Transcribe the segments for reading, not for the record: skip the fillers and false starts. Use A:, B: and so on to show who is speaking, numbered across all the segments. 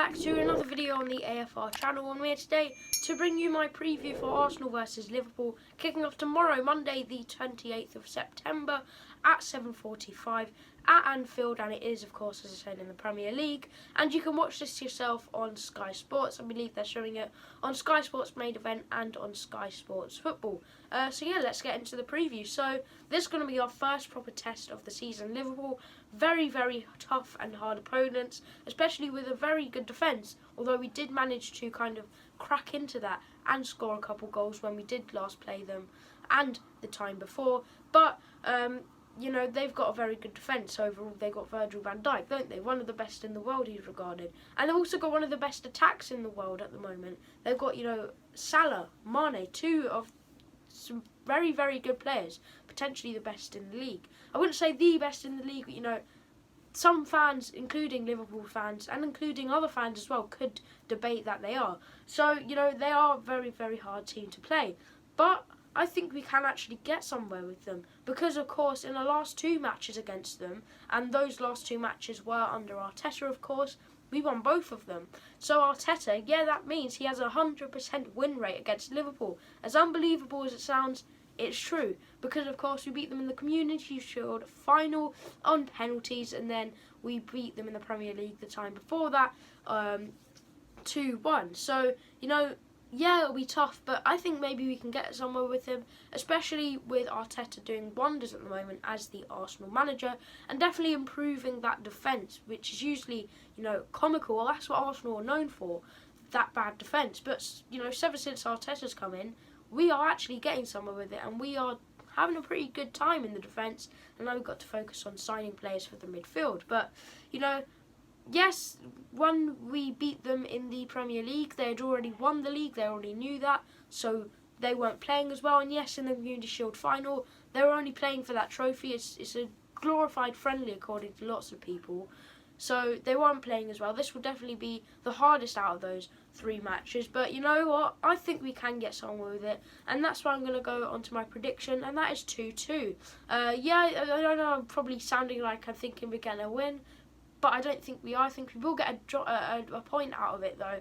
A: back to another video on the AFR channel. I'm here today to bring you my preview for Arsenal versus Liverpool, kicking off tomorrow, Monday the 28th of September at 7:45 at Anfield, and it is, of course, as I said, in the Premier League. And you can watch this yourself on Sky Sports. I believe they're showing it on Sky Sports Main Event and on Sky Sports Football. So yeah, let's get into the preview. So this is going to be our first proper test of the season. Liverpool, very, very tough and hard opponents, especially with a very good defence, although we did manage to kind of crack into that and score a couple goals when we did last play them and the time before. But you know, they've got a very good defence overall. They've got Virgil van Dijk, don't they? One of the best in the world, he's regarded. And they've also got one of the best attacks in the world at the moment. They've got, you know, Salah, Mane, two of some very, very good players, potentially the best in the league. I wouldn't say the best in the league, but, you know, some fans, including Liverpool fans and including other fans as well, could debate that they are. So, you know, they are a very, very hard team to play. But I think we can actually get somewhere with them because, of course, in the last two matches against them, and those last two matches were under Arteta, of course, we won both of them. So Arteta, yeah, that means he has a 100% win rate against Liverpool. As unbelievable as it sounds, it's true. Because, of course, we beat them in the Community Shield final on penalties, and then we beat them in the Premier League the time before that 2-1. So, you know, yeah, it'll be tough, but I think maybe we can get somewhere with him, especially with Arteta doing wonders at the moment as the Arsenal manager, and definitely improving that defence, which is usually, you know, comical. Well, that's what Arsenal are known for, that bad defence. But, you know, ever since Arteta's come in, we are actually getting somewhere with it, and we are having a pretty good time in the defence, and now we've got to focus on signing players for the midfield. But, you know, yes, when we beat them in the Premier League, they had already won the league, they already knew that, so they weren't playing as well. And yes, in the Community Shield final, they were only playing for that trophy. It's a glorified friendly, according to lots of people, so they weren't playing as well. This will definitely be the hardest out of those three matches, but you know what? I think we can get somewhere with it, and that's why I'm going to go on to my prediction, and that is 2-2. Yeah, I don't know, I'm probably sounding like I'm thinking we're going to win, but I don't think we are. I think we will get a point out of it, though.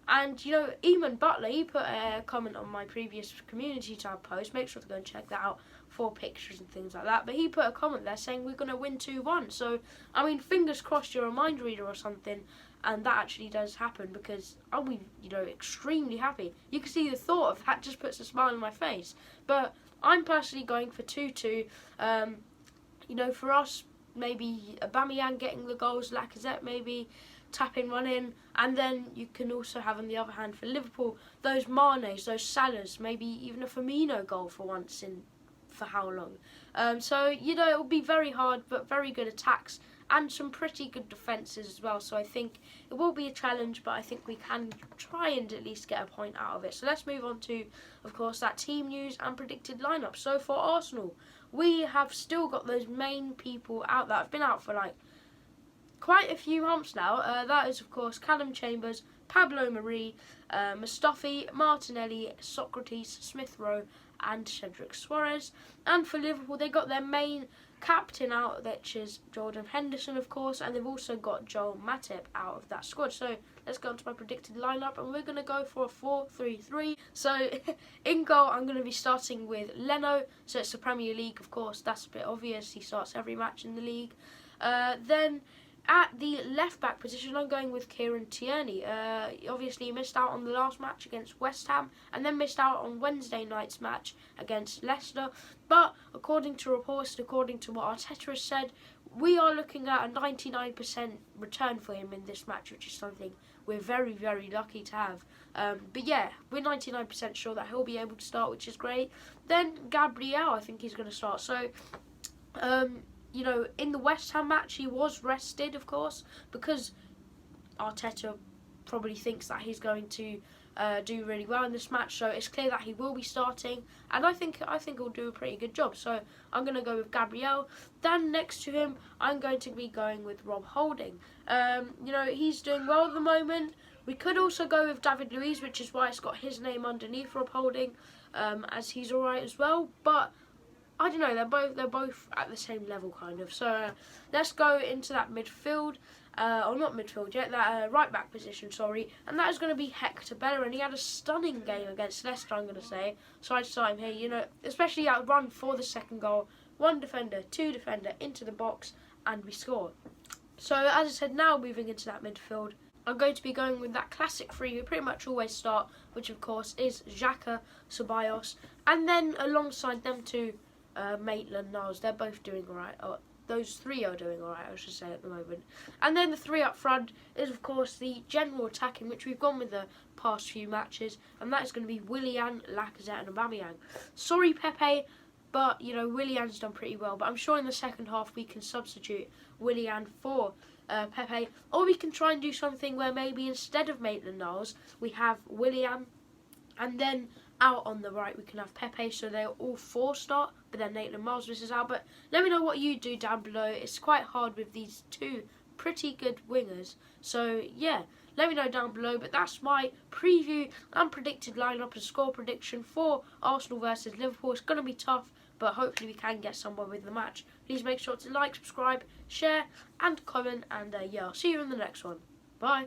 A: And, you know, Eamon Butler, he put a comment on my previous community tab post. Make sure to go and check that out for pictures and things like that. But he put a comment there saying we're going to win 2-1. So, I mean, fingers crossed you're a mind reader or something, and that actually does happen, because I'll be, you know, extremely happy. You can see the thought of that just puts a smile on my face. But I'm personally going for 2-2. You know, for us, maybe Aubameyang getting the goals, Lacazette maybe tapping one in, and then you can also have, on the other hand, for Liverpool, those Manes, those Salahs, maybe even a Firmino goal for once in for how long. So, you know, it will be very hard, but very good attacks and some pretty good defences as well. So I think it will be a challenge, but I think we can try and at least get a point out of it. So let's move on to, of course, that team news and predicted lineup. So for Arsenal, we have still got those main people out that have been out for like quite a few months now. That is, of course, Callum Chambers, Pablo Mari, Mustafi, Martinelli, Socrates, Smith Rowe, and Cedric Suarez. And for Liverpool, they got their main captain out, which is Jordan Henderson, of course, and they've also got Joel Matip out of that squad. So let's go on to my predicted lineup, and we're going to go for a 4-3-3. So in goal, I'm going to be starting with Leno. So it's the Premier League, of course, that's a bit obvious. He starts every match in the league. Then at the left-back position, I'm going with Kieran Tierney. Obviously, he missed out on the last match against West Ham, and then missed out on Wednesday night's match against Leicester. But according to reports, and according to what Arteta has said, we are looking at a 99% return for him in this match, which is something we're very, very lucky to have. But yeah, we're 99% sure that he'll be able to start, which is great. Then Gabriel, I think he's going to start. So, you know, in the West Ham match, he was rested, of course, because Arteta probably thinks that he's going to do really well in this match. So it's clear that he will be starting, and I think he'll do a pretty good job. So I'm going to go with Gabriel. Then next to him, I'm going to be going with Rob Holding. You know, he's doing well at the moment. We could also go with David Luiz, which is why it's got his name underneath Rob Holding, as he's alright as well. But I don't know. They're both at the same level, kind of. So let's go into that midfield. Or not midfield yet, that right back position, sorry. And that is going to be Hector Bellerin. He had a stunning game against Leicester, I'm going to say. So I'd start him here, you know, especially that run for the second goal. One defender, two defender, into the box, and we score. So as I said, now moving into that midfield, I'm going to be going with that classic three we pretty much always start, which of course is Xhaka, Ceballos, and then alongside them two, Maitland-Niles. They're both doing alright. Those three are doing alright, I should say, at the moment. And then the three up front is, of course, the general attacking, which we've gone with the past few matches, and that is going to be Willian, Lacazette and Aubameyang. Sorry, Pepe, but, you know, Willian's done pretty well, but I'm sure in the second half we can substitute Willian for Pepe, or we can try and do something where maybe instead of Maitland-Niles, we have Willian, and then out on the right we can have Pepe, so they'll all four start, but then Maitland-Niles misses out. But let me know what you do down below. It's quite hard with these two pretty good wingers, so yeah, let me know down below. But that's my preview and predicted lineup and score prediction for Arsenal versus Liverpool. It's going to be tough, but hopefully we can get somewhere with the match. Please make sure to like, subscribe, share and comment, and yeah, I'll see you in the next one. Bye.